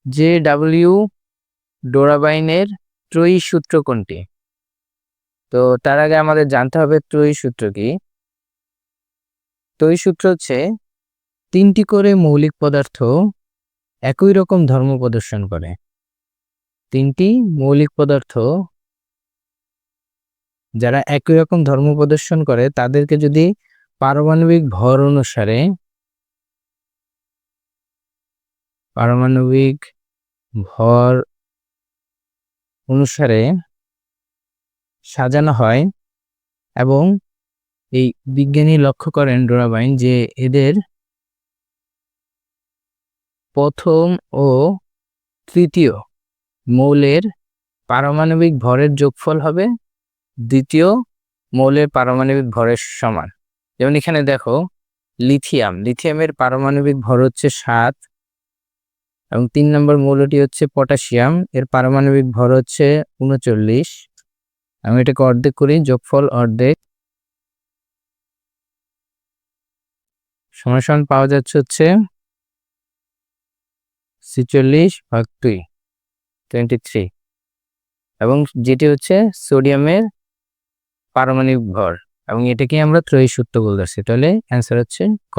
যে ডাব্লিউ ডোরাবাইনের ত্রয়ী সূত্র কোনটি? তো তার আগে আমাদের জানতে হবে ত্রয়ী সূত্র কি। ত্রয়ী সূত্র হচ্ছে 3টি করে মৌলিক পদার্থ একই রকম ধর্ম প্রদর্শন করে। 3টি মৌলিক পদার্থ যারা একই রকম ধর্ম প্রদর্শন করে তাদেরকে যদি পারমাণবিক ভর অনুসারে সাজানো হয় এবং এই বিজ্ঞানী লক্ষ্য করেন ডোরাবাইন যে এদের প্রথম ও তৃতীয় মৌলের পারমাণবিক ভরের যোগফল হবে দ্বিতীয় মৌলের পারমাণবিক ভরের সমান। যেমন এখানে দেখো লিথিয়ামের পারমাণবিক ভর হচ্ছে 7 এবং 3 নম্বর মৌলটি হচ্ছে পটাশিয়াম, এর পারমাণবিক ভর হচ্ছে 39। আমি এটাকে অর্ধেক করি, যোগফল অর্ধেক সমান পাওয়া যাচ্ছে হচ্ছে 46/2 23 এবং যেটি হচ্ছে সোডিয়ামের পারমাণবিক ভর এবং এটাকে আমরা ত্রয়ী সূত্র বলতেছি। তাহলে অ্যান্সার হচ্ছে ক।